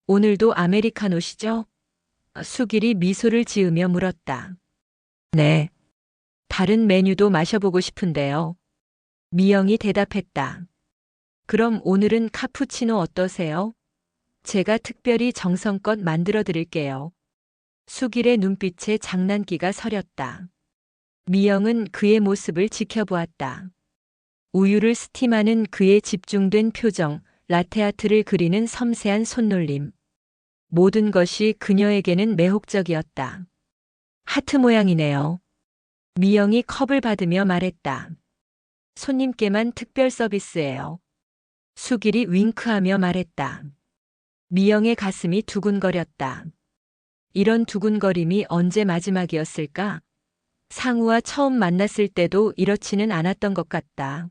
오늘도 아메리카노시죠? 수길이 미소를 지으며 물었다. 네. 다른 메뉴도 마셔보고 싶은데요. 미영이 대답했다. 그럼 오늘은 카푸치노 어떠세요? 제가 특별히 정성껏 만들어 드릴게요. 수길의 눈빛에 장난기가 서렸다. 미영은 그의 모습을 지켜보았다. 우유를 스팀하는 그의 집중된 표정, 라테아트를 그리는 섬세한 손놀림. 모든 것이 그녀에게는 매혹적이었다. 하트 모양이네요. 미영이 컵을 받으며 말했다. 손님께만 특별 서비스예요. 수길이 윙크하며 말했다. 미영의 가슴이 두근거렸다. 이런 두근거림이 언제 마지막이었을까? 상우와 처음 만났을 때도 이렇지는 않았던 것 같다.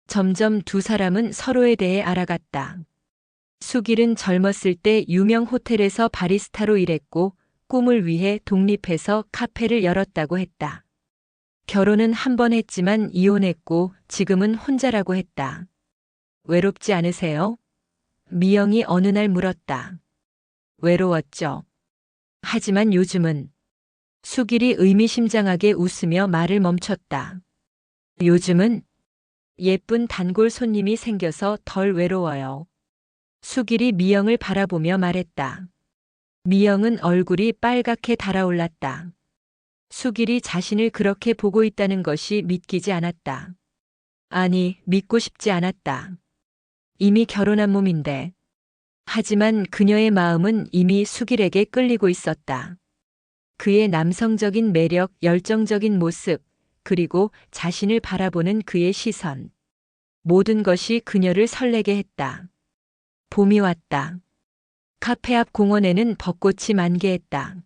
점점 두 사람은 서로에 대해 알아갔다. 수길은 젊었을 때 유명 호텔에서 바리스타로 일했고 꿈을 위해 독립해서 카페를 열었다고 했다. 결혼은 한 번 했지만 이혼했고 지금은 혼자라고 했다. 외롭지 않으세요? 미영이 어느 날 물었다. 외로웠죠. 하지만 요즘은 수길이 의미심장하게 웃으며 말을 멈췄다. 요즘은 예쁜 단골 손님이 생겨서 덜 외로워요. 수길이 미영을 바라보며 말했다. 미영은 얼굴이 빨갛게 달아올랐다. 수길이 자신을 그렇게 보고 있다는 것이 믿기지 않았다. 아니, 믿고 싶지 않았다. 이미 결혼한 몸인데. 하지만 그녀의 마음은 이미 수길에게 끌리고 있었다. 그의 남성적인 매력, 열정적인 모습, 그리고 자신을 바라보는 그의 시선. 모든 것이 그녀를 설레게 했다. 봄이 왔다. 카페 앞 공원에는 벚꽃이 만개했다.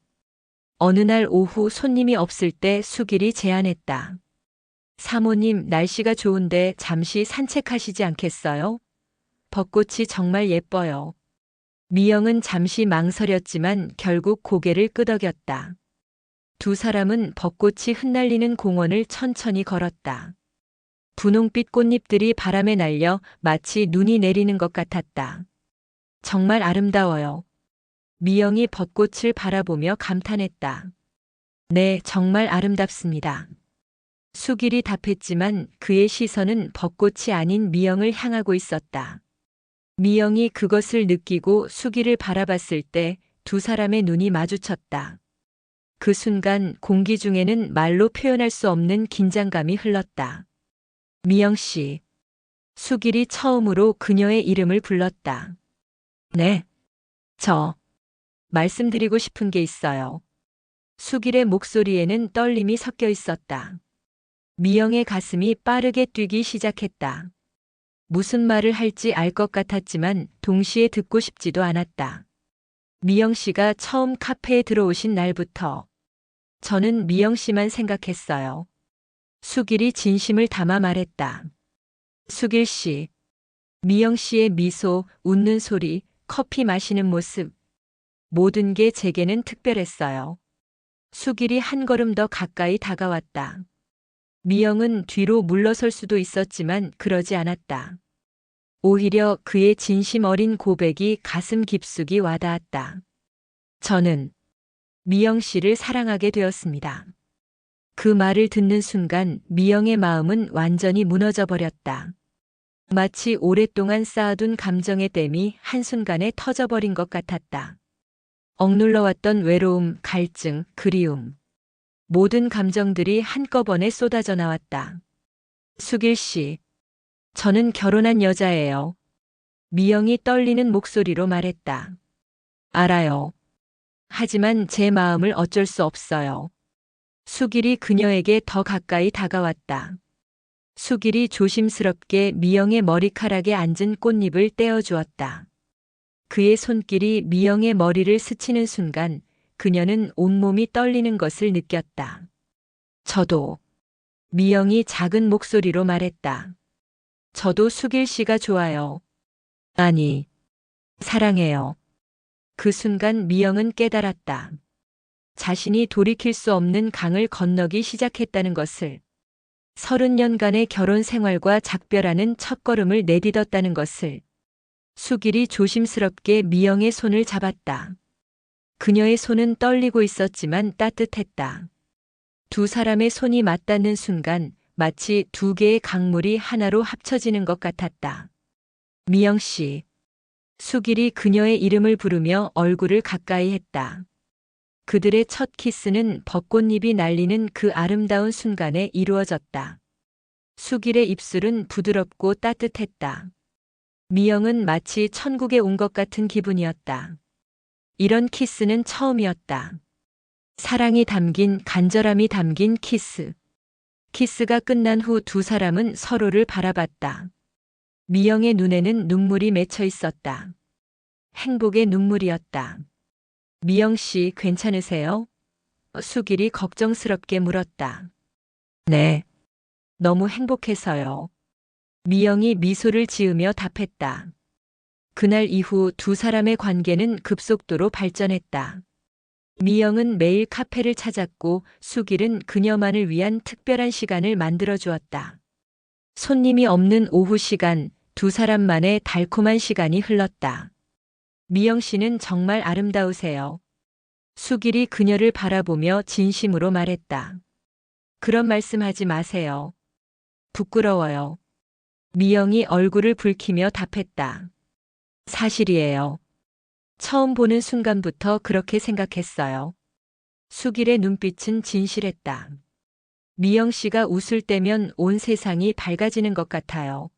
어느 날 오후 손님이 없을 때 수길이 제안했다. 사모님, 날씨가 좋은데 잠시 산책하시지 않겠어요? 벚꽃이 정말 예뻐요. 미영은 잠시 망설였지만 결국 고개를 끄덕였다. 두 사람은 벚꽃이 흩날리는 공원을 천천히 걸었다. 분홍빛 꽃잎들이 바람에 날려 마치 눈이 내리는 것 같았다. 정말 아름다워요. 미영이 벚꽃을 바라보며 감탄했다. 네, 정말 아름답습니다. 수길이 답했지만 그의 시선은 벚꽃이 아닌 미영을 향하고 있었다. 미영이 그것을 느끼고 수길을 바라봤을 때 두 사람의 눈이 마주쳤다. 그 순간 공기 중에는 말로 표현할 수 없는 긴장감이 흘렀다. 미영 씨. 수길이 처음으로 그녀의 이름을 불렀다. 네. 말씀드리고 싶은 게 있어요. 수길의 목소리에는 떨림이 섞여 있었다. 미영의 가슴이 빠르게 뛰기 시작했다. 무슨 말을 할지 알 것 같았지만 동시에 듣고 싶지도 않았다. 미영 씨가 처음 카페에 들어오신 날부터 저는 미영 씨만 생각했어요. 수길이 진심을 담아 말했다. 수길 씨. 미영 씨의 미소, 웃는 소리, 커피 마시는 모습. 모든 게 제게는 특별했어요. 수길이 한 걸음 더 가까이 다가왔다. 미영은 뒤로 물러설 수도 있었지만 그러지 않았다. 오히려 그의 진심 어린 고백이 가슴 깊숙이 와닿았다. 저는 미영 씨를 사랑하게 되었습니다. 그 말을 듣는 순간 미영의 마음은 완전히 무너져 버렸다. 마치 오랫동안 쌓아둔 감정의 댐이 한순간에 터져버린 것 같았다. 억눌러왔던 외로움, 갈증, 그리움. 모든 감정들이 한꺼번에 쏟아져 나왔다. 수길 씨. 저는 결혼한 여자예요. 미영이 떨리는 목소리로 말했다. 알아요. 하지만 제 마음을 어쩔 수 없어요. 수길이 그녀에게 더 가까이 다가왔다. 수길이 조심스럽게 미영의 머리카락에 앉은 꽃잎을 떼어주었다. 그의 손길이 미영의 머리를 스치는 순간 그녀는 온몸이 떨리는 것을 느꼈다. 저도. 미영이 작은 목소리로 말했다. 저도 수길 씨가 좋아요. 아니, 사랑해요. 그 순간 미영은 깨달았다. 자신이 돌이킬 수 없는 강을 건너기 시작했다는 것을. 30년간의 결혼 생활과 작별하는 첫걸음을 내딛었다는 것을. 수길이 조심스럽게 미영의 손을 잡았다. 그녀의 손은 떨리고 있었지만 따뜻했다. 두 사람의 손이 맞닿는 순간 마치 두 개의 강물이 하나로 합쳐지는 것 같았다. 미영 씨. 수길이 그녀의 이름을 부르며 얼굴을 가까이 했다. 그들의 첫 키스는 벚꽃잎이 날리는 그 아름다운 순간에 이루어졌다. 수길의 입술은 부드럽고 따뜻했다. 미영은 마치 천국에 온 것 같은 기분이었다. 이런 키스는 처음이었다. 사랑이 담긴 간절함이 담긴 키스. 키스가 끝난 후 두 사람은 서로를 바라봤다. 미영의 눈에는 눈물이 맺혀 있었다. 행복의 눈물이었다. 미영 씨 괜찮으세요? 수길이 걱정스럽게 물었다. 네. 너무 행복해서요. 미영이 미소를 지으며 답했다. 그날 이후 두 사람의 관계는 급속도로 발전했다. 미영은 매일 카페를 찾았고 수길은 그녀만을 위한 특별한 시간을 만들어 주었다. 손님이 없는 오후 시간, 두 사람만의 달콤한 시간이 흘렀다. 미영 씨는 정말 아름다우세요. 수길이 그녀를 바라보며 진심으로 말했다. 그런 말씀하지 마세요. 부끄러워요. 미영이 얼굴을 붉히며 답했다. 사실이에요. 처음 보는 순간부터 그렇게 생각했어요. 수길의 눈빛은 진실했다. 미영 씨가 웃을 때면 온 세상이 밝아지는 것 같아요.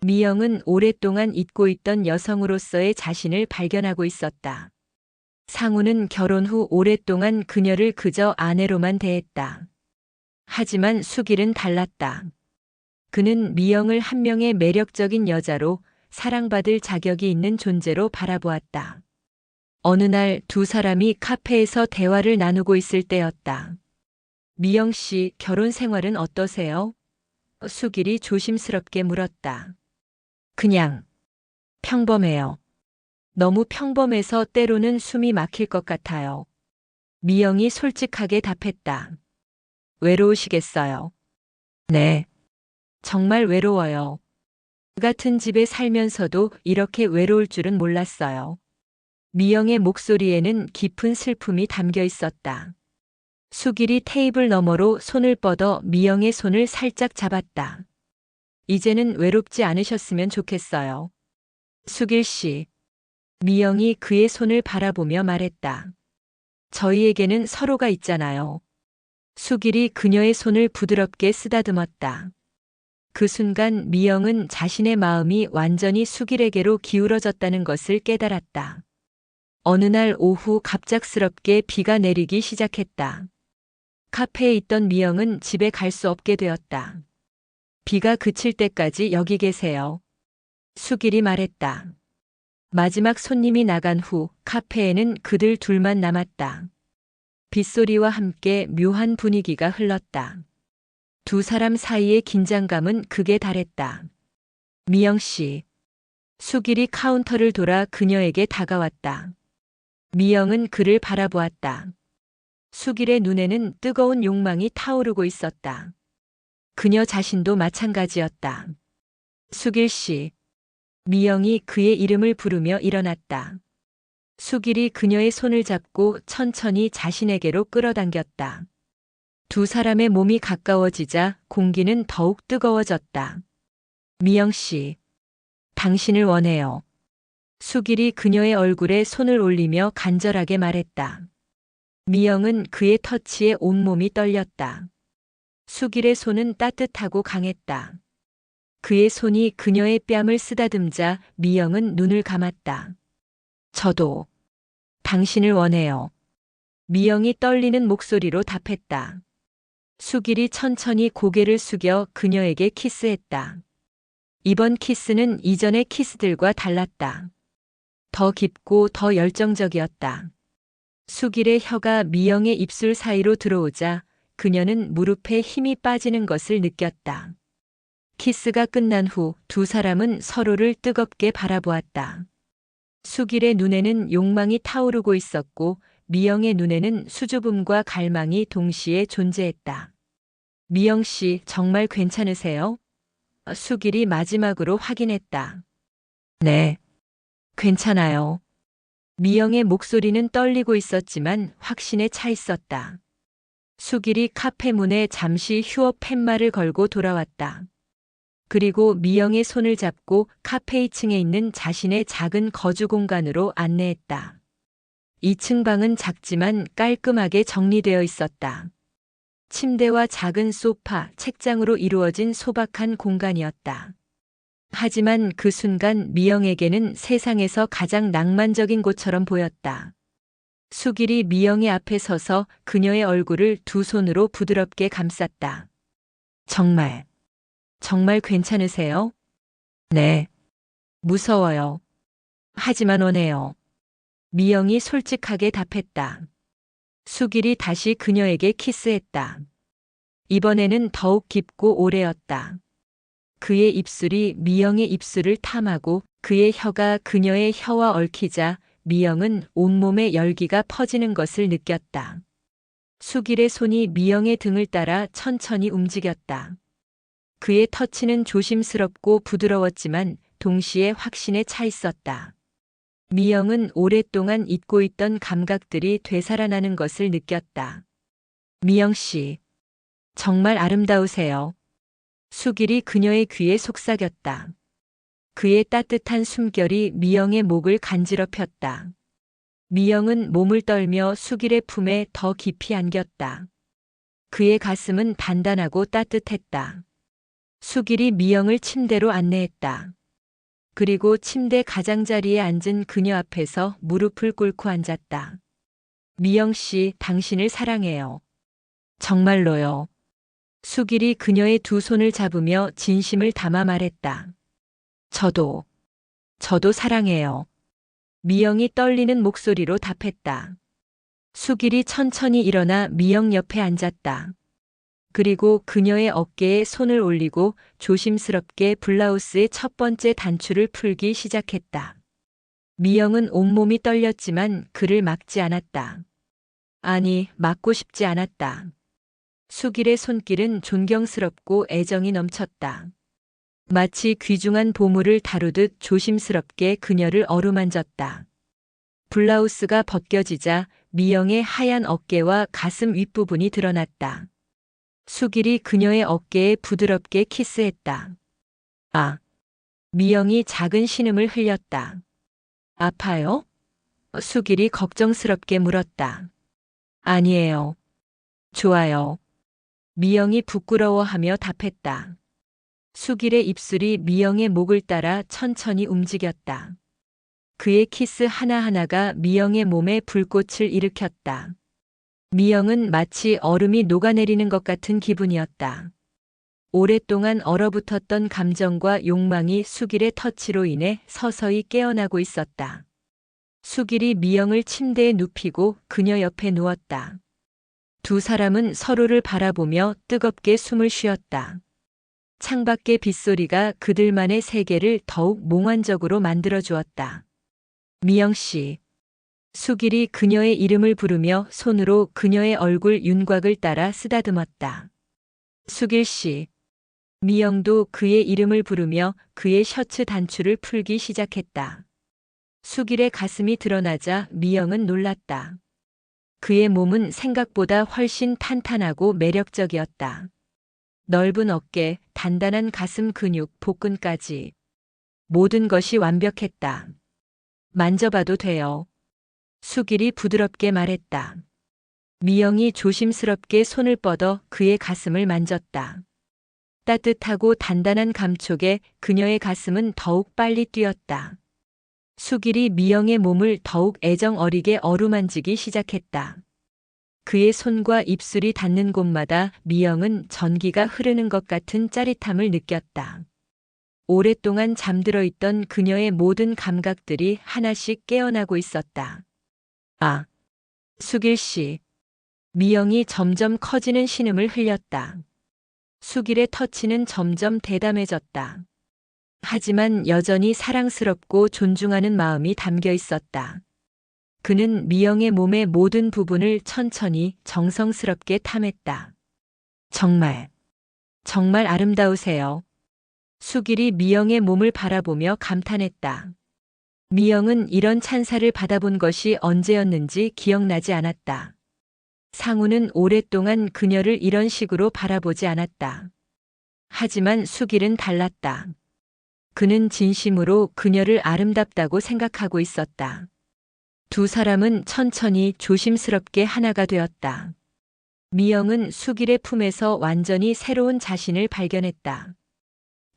미영은 오랫동안 잊고 있던 여성으로서의 자신을 발견하고 있었다. 상우는 결혼 후 오랫동안 그녀를 그저 아내로만 대했다. 하지만 수길은 달랐다. 그는 미영을 한 명의 매력적인 여자로 사랑받을 자격이 있는 존재로 바라보았다. 어느 날 두 사람이 카페에서 대화를 나누고 있을 때였다. 미영 씨, 결혼 생활은 어떠세요? 수길이 조심스럽게 물었다. 그냥 평범해요. 너무 평범해서 때로는 숨이 막힐 것 같아요. 미영이 솔직하게 답했다. 외로우시겠어요? 네. 정말 외로워요. 그 같은 집에 살면서도 이렇게 외로울 줄은 몰랐어요. 미영의 목소리에는 깊은 슬픔이 담겨 있었다. 수길이 테이블 너머로 손을 뻗어 미영의 손을 살짝 잡았다. 이제는 외롭지 않으셨으면 좋겠어요. 수길 씨. 미영이 그의 손을 바라보며 말했다. 저희에게는 서로가 있잖아요. 수길이 그녀의 손을 부드럽게 쓰다듬었다. 그 순간 미영은 자신의 마음이 완전히 수길에게로 기울어졌다는 것을 깨달았다. 어느 날 오후 갑작스럽게 비가 내리기 시작했다. 카페에 있던 미영은 집에 갈 수 없게 되었다. 비가 그칠 때까지 여기 계세요. 수길이 말했다. 마지막 손님이 나간 후 카페에는 그들 둘만 남았다. 빗소리와 함께 묘한 분위기가 흘렀다. 두 사람 사이의 긴장감은 극에 달했다. 미영 씨. 수길이 카운터를 돌아 그녀에게 다가왔다. 미영은 그를 바라보았다. 수길의 눈에는 뜨거운 욕망이 타오르고 있었다. 그녀 자신도 마찬가지였다. 수길 씨. 미영이 그의 이름을 부르며 일어났다. 수길이 그녀의 손을 잡고 천천히 자신에게로 끌어당겼다. 두 사람의 몸이 가까워지자 공기는 더욱 뜨거워졌다. 미영 씨. 당신을 원해요. 수길이 그녀의 얼굴에 손을 올리며 간절하게 말했다. 미영은 그의 터치에 온몸이 떨렸다. 수길의 손은 따뜻하고 강했다. 그의 손이 그녀의 뺨을 쓰다듬자 미영은 눈을 감았다. 저도 당신을 원해요. 미영이 떨리는 목소리로 답했다. 수길이 천천히 고개를 숙여 그녀에게 키스했다. 이번 키스는 이전의 키스들과 달랐다. 더 깊고 더 열정적이었다. 수길의 혀가 미영의 입술 사이로 들어오자 그녀는 무릎에 힘이 빠지는 것을 느꼈다. 키스가 끝난 후 두 사람은 서로를 뜨겁게 바라보았다. 수길의 눈에는 욕망이 타오르고 있었고 미영의 눈에는 수줍음과 갈망이 동시에 존재했다. 미영 씨, 정말 괜찮으세요? 수길이 마지막으로 확인했다. 네. 괜찮아요. 미영의 목소리는 떨리고 있었지만 확신에 차 있었다. 수길이 카페 문에 잠시 휴업 팻말을 걸고 돌아왔다. 그리고 미영의 손을 잡고 카페 2층에 있는 자신의 작은 거주 공간으로 안내했다. 2층 방은 작지만 깔끔하게 정리되어 있었다. 침대와 작은 소파, 책장으로 이루어진 소박한 공간이었다. 하지만 그 순간 미영에게는 세상에서 가장 낭만적인 곳처럼 보였다. 수길이 미영의 앞에 서서 그녀의 얼굴을 두 손으로 부드럽게 감쌌다. 정말, 정말 괜찮으세요? 네. 무서워요. 하지만 원해요. 미영이 솔직하게 답했다. 수길이 다시 그녀에게 키스했다. 이번에는 더욱 깊고 오래였다. 그의 입술이 미영의 입술을 탐하고 그의 혀가 그녀의 혀와 얽히자 미영은 온몸에 열기가 퍼지는 것을 느꼈다. 수길의 손이 미영의 등을 따라 천천히 움직였다. 그의 터치는 조심스럽고 부드러웠지만 동시에 확신에 차 있었다. 미영은 오랫동안 잊고 있던 감각들이 되살아나는 것을 느꼈다. 미영 씨, 정말 아름다우세요. 수길이 그녀의 귀에 속삭였다. 그의 따뜻한 숨결이 미영의 목을 간지럽혔다. 미영은 몸을 떨며 수길의 품에 더 깊이 안겼다. 그의 가슴은 단단하고 따뜻했다. 수길이 미영을 침대로 안내했다. 그리고 침대 가장자리에 앉은 그녀 앞에서 무릎을 꿇고 앉았다. 미영 씨, 당신을 사랑해요. 정말로요. 수길이 그녀의 두 손을 잡으며 진심을 담아 말했다. 저도 사랑해요. 미영이 떨리는 목소리로 답했다. 수길이 천천히 일어나 미영 옆에 앉았다. 그리고 그녀의 어깨에 손을 올리고 조심스럽게 블라우스의 첫 번째 단추를 풀기 시작했다. 미영은 온몸이 떨렸지만 그를 막지 않았다. 아니, 막고 싶지 않았다. 수길의 손길은 존경스럽고 애정이 넘쳤다. 마치 귀중한 보물을 다루듯 조심스럽게 그녀를 어루만졌다. 블라우스가 벗겨지자 미영의 하얀 어깨와 가슴 윗부분이 드러났다. 수길이 그녀의 어깨에 부드럽게 키스했다. 아, 미영이 작은 신음을 흘렸다. 아파요? 수길이 걱정스럽게 물었다. 아니에요. 좋아요. 미영이 부끄러워하며 답했다. 수길의 입술이 미영의 목을 따라 천천히 움직였다. 그의 키스 하나하나가 미영의 몸에 불꽃을 일으켰다. 미영은 마치 얼음이 녹아내리는 것 같은 기분이었다. 오랫동안 얼어붙었던 감정과 욕망이 수길의 터치로 인해 서서히 깨어나고 있었다. 수길이 미영을 침대에 눕히고 그녀 옆에 누웠다. 두 사람은 서로를 바라보며 뜨겁게 숨을 쉬었다. 창밖의 빗소리가 그들만의 세계를 더욱 몽환적으로 만들어 주었다. 미영 씨. 수길이 그녀의 이름을 부르며 손으로 그녀의 얼굴 윤곽을 따라 쓰다듬었다. 수길 씨. 미영도 그의 이름을 부르며 그의 셔츠 단추를 풀기 시작했다. 수길의 가슴이 드러나자 미영은 놀랐다. 그의 몸은 생각보다 훨씬 탄탄하고 매력적이었다. 넓은 어깨, 단단한 가슴 근육, 복근까지. 모든 것이 완벽했다. 만져봐도 돼요. 수길이 부드럽게 말했다. 미영이 조심스럽게 손을 뻗어 그의 가슴을 만졌다. 따뜻하고 단단한 감촉에 그녀의 가슴은 더욱 빨리 뛰었다. 수길이 미영의 몸을 더욱 애정 어리게 어루만지기 시작했다. 그의 손과 입술이 닿는 곳마다 미영은 전기가 흐르는 것 같은 짜릿함을 느꼈다. 오랫동안 잠들어 있던 그녀의 모든 감각들이 하나씩 깨어나고 있었다. 아, 수길 씨. 미영이 점점 커지는 신음을 흘렸다. 수길의 터치는 점점 대담해졌다. 하지만 여전히 사랑스럽고 존중하는 마음이 담겨 있었다. 그는 미영의 몸의 모든 부분을 천천히 정성스럽게 탐했다. 정말, 정말 아름다우세요. 수길이 미영의 몸을 바라보며 감탄했다. 미영은 이런 찬사를 받아본 것이 언제였는지 기억나지 않았다. 상우는 오랫동안 그녀를 이런 식으로 바라보지 않았다. 하지만 수길은 달랐다. 그는 진심으로 그녀를 아름답다고 생각하고 있었다. 두 사람은 천천히 조심스럽게 하나가 되었다. 미영은 수길의 품에서 완전히 새로운 자신을 발견했다.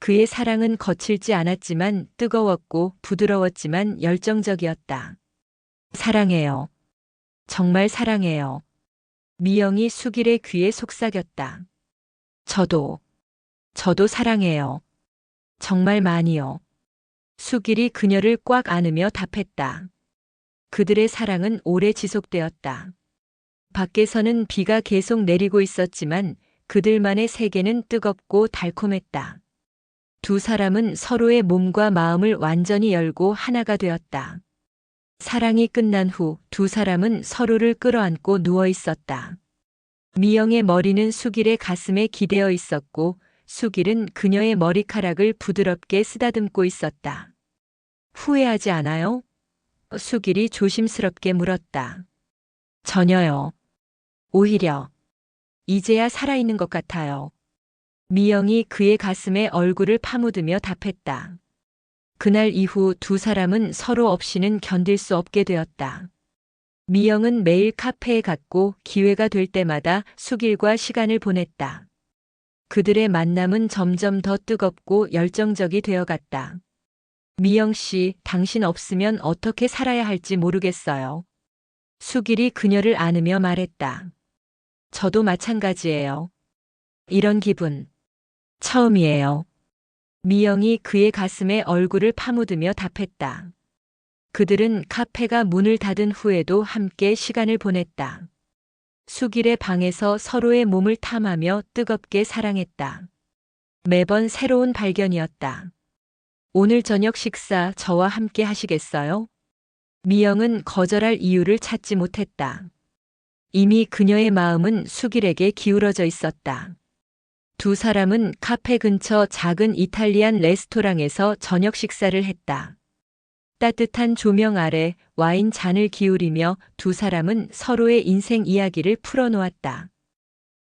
그의 사랑은 거칠지 않았지만 뜨거웠고 부드러웠지만 열정적이었다. 사랑해요. 정말 사랑해요. 미영이 수길의 귀에 속삭였다. 저도 사랑해요. 정말 많이요. 수길이 그녀를 꽉 안으며 답했다. 그들의 사랑은 오래 지속되었다. 밖에서는 비가 계속 내리고 있었지만 그들만의 세계는 뜨겁고 달콤했다. 두 사람은 서로의 몸과 마음을 완전히 열고 하나가 되었다. 사랑이 끝난 후 두 사람은 서로를 끌어안고 누워 있었다. 미영의 머리는 수길의 가슴에 기대어 있었고 수길은 그녀의 머리카락을 부드럽게 쓰다듬고 있었다. 후회하지 않아요? 수길이 조심스럽게 물었다. 전혀요. 오히려 이제야 살아있는 것 같아요. 미영이 그의 가슴에 얼굴을 파묻으며 답했다. 그날 이후 두 사람은 서로 없이는 견딜 수 없게 되었다. 미영은 매일 카페에 갔고 기회가 될 때마다 수길과 시간을 보냈다. 그들의 만남은 점점 더 뜨겁고 열정적이 되어갔다. 미영 씨, 당신 없으면 어떻게 살아야 할지 모르겠어요. 수길이 그녀를 안으며 말했다. 저도 마찬가지예요. 이런 기분 처음이에요. 미영이 그의 가슴에 얼굴을 파묻으며 답했다. 그들은 카페가 문을 닫은 후에도 함께 시간을 보냈다. 수길의 방에서 서로의 몸을 탐하며 뜨겁게 사랑했다. 매번 새로운 발견이었다. 오늘 저녁 식사 저와 함께 하시겠어요? 미영은 거절할 이유를 찾지 못했다. 이미 그녀의 마음은 수길에게 기울어져 있었다. 두 사람은 카페 근처 작은 이탈리안 레스토랑에서 저녁 식사를 했다. 따뜻한 조명 아래 와인 잔을 기울이며 두 사람은 서로의 인생 이야기를 풀어놓았다.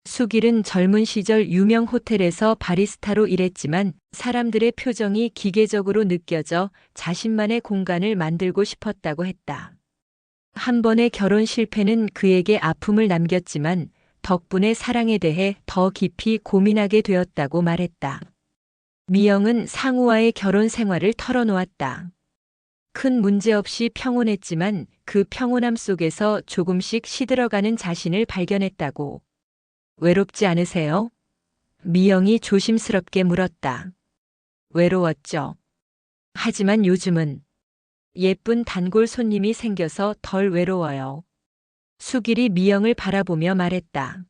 수길은 젊은 시절 유명 호텔에서 바리스타로 일했지만 사람들의 표정이 기계적으로 느껴져 자신만의 공간을 만들고 싶었다고 했다. 한 번의 결혼 실패는 그에게 아픔을 남겼지만 덕분에 사랑에 대해 더 깊이 고민하게 되었다고 말했다. 미영은 상우와의 결혼 생활을 털어놓았다. 큰 문제 없이 평온했지만 그 평온함 속에서 조금씩 시들어가는 자신을 발견했다고. 외롭지 않으세요? 미영이 조심스럽게 물었다. 외로웠죠. 하지만 요즘은 예쁜 단골 손님이 생겨서 덜 외로워요. 수길이 미영을 바라보며 말했다.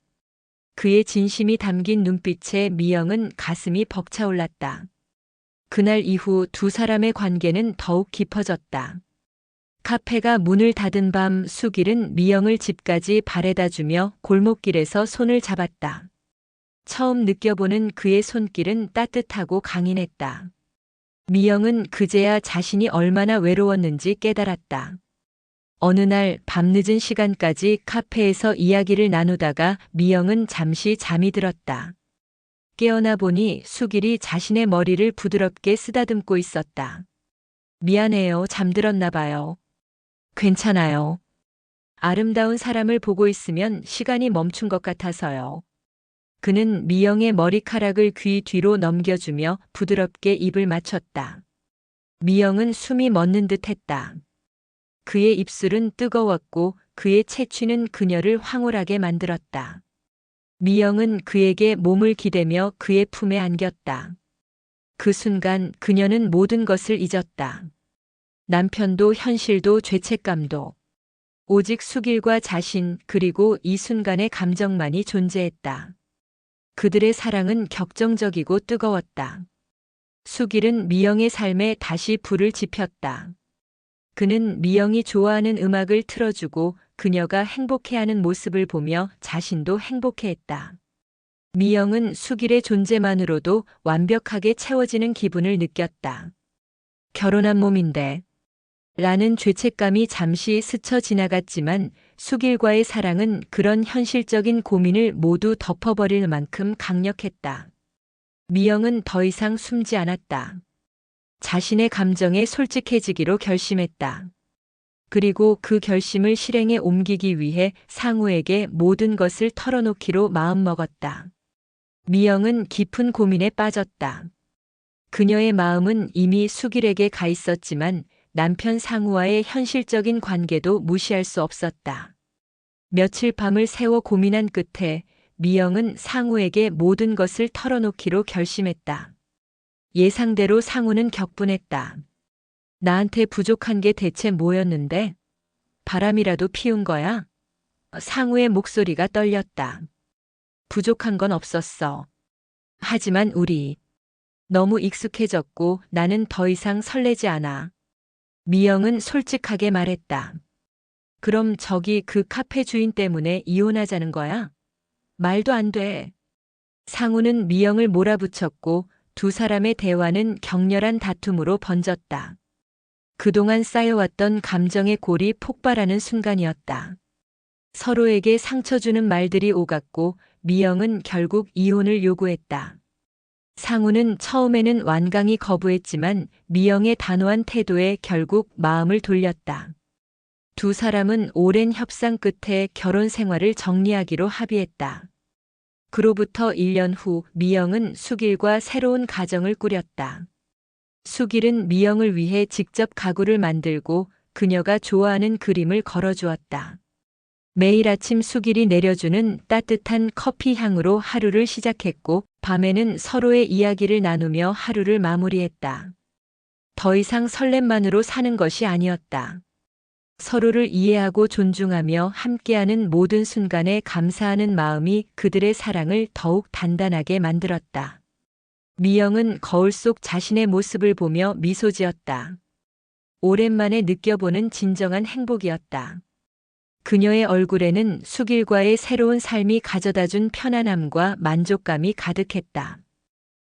그의 진심이 담긴 눈빛에 미영은 가슴이 벅차올랐다. 그날 이후 두 사람의 관계는 더욱 깊어졌다. 카페가 문을 닫은 밤 수길은 미영을 집까지 바래다주며 골목길에서 손을 잡았다. 처음 느껴보는 그의 손길은 따뜻하고 강인했다. 미영은 그제야 자신이 얼마나 외로웠는지 깨달았다. 어느 날 밤늦은 시간까지 카페에서 이야기를 나누다가 미영은 잠시 잠이 들었다. 깨어나 보니 수길이 자신의 머리를 부드럽게 쓰다듬고 있었다. 미안해요. 잠들었나 봐요. 괜찮아요. 아름다운 사람을 보고 있으면 시간이 멈춘 것 같아서요. 그는 미영의 머리카락을 귀 뒤로 넘겨주며 부드럽게 입을 맞췄다. 미영은 숨이 멎는 듯 했다. 그의 입술은 뜨거웠고 그의 채취는 그녀를 황홀하게 만들었다. 미영은 그에게 몸을 기대며 그의 품에 안겼다. 그 순간 그녀는 모든 것을 잊었다. 남편도 현실도 죄책감도. 오직 수길과 자신 그리고 이 순간의 감정만이 존재했다. 그들의 사랑은 격정적이고 뜨거웠다. 수길은 미영의 삶에 다시 불을 지폈다. 그는 미영이 좋아하는 음악을 틀어주고 그녀가 행복해하는 모습을 보며 자신도 행복해했다. 미영은 수길의 존재만으로도 완벽하게 채워지는 기분을 느꼈다. 결혼한 몸인데 라는 죄책감이 잠시 스쳐 지나갔지만 수길과의 사랑은 그런 현실적인 고민을 모두 덮어버릴 만큼 강력했다. 미영은 더 이상 숨지 않았다. 자신의 감정에 솔직해지기로 결심했다. 그리고 그 결심을 실행에 옮기기 위해 상우에게 모든 것을 털어놓기로 마음먹었다. 미영은 깊은 고민에 빠졌다. 그녀의 마음은 이미 수길에게 가 있었지만 남편 상우와의 현실적인 관계도 무시할 수 없었다. 며칠 밤을 새워 고민한 끝에 미영은 상우에게 모든 것을 털어놓기로 결심했다. 예상대로 상우는 격분했다. 나한테 부족한 게 대체 뭐였는데? 바람이라도 피운 거야? 상우의 목소리가 떨렸다. 부족한 건 없었어. 하지만 우리 너무 익숙해졌고 나는 더 이상 설레지 않아. 미영은 솔직하게 말했다. 그럼 저기 그 카페 주인 때문에 이혼하자는 거야? 말도 안 돼. 상우는 미영을 몰아붙였고 두 사람의 대화는 격렬한 다툼으로 번졌다. 그동안 쌓여왔던 감정의 골이 폭발하는 순간이었다. 서로에게 상처 주는 말들이 오갔고 미영은 결국 이혼을 요구했다. 상우는 처음에는 완강히 거부했지만 미영의 단호한 태도에 결국 마음을 돌렸다. 두 사람은 오랜 협상 끝에 결혼 생활을 정리하기로 합의했다. 그로부터 1년 후 미영은 수길과 새로운 가정을 꾸렸다. 수길은 미영을 위해 직접 가구를 만들고 그녀가 좋아하는 그림을 걸어주었다. 매일 아침 수길이 내려주는 따뜻한 커피 향으로 하루를 시작했고 밤에는 서로의 이야기를 나누며 하루를 마무리했다. 더 이상 설렘만으로 사는 것이 아니었다. 서로를 이해하고 존중하며 함께하는 모든 순간에 감사하는 마음이 그들의 사랑을 더욱 단단하게 만들었다. 미영은 거울 속 자신의 모습을 보며 미소 지었다. 오랜만에 느껴보는 진정한 행복이었다. 그녀의 얼굴에는 수길과의 새로운 삶이 가져다준 편안함과 만족감이 가득했다.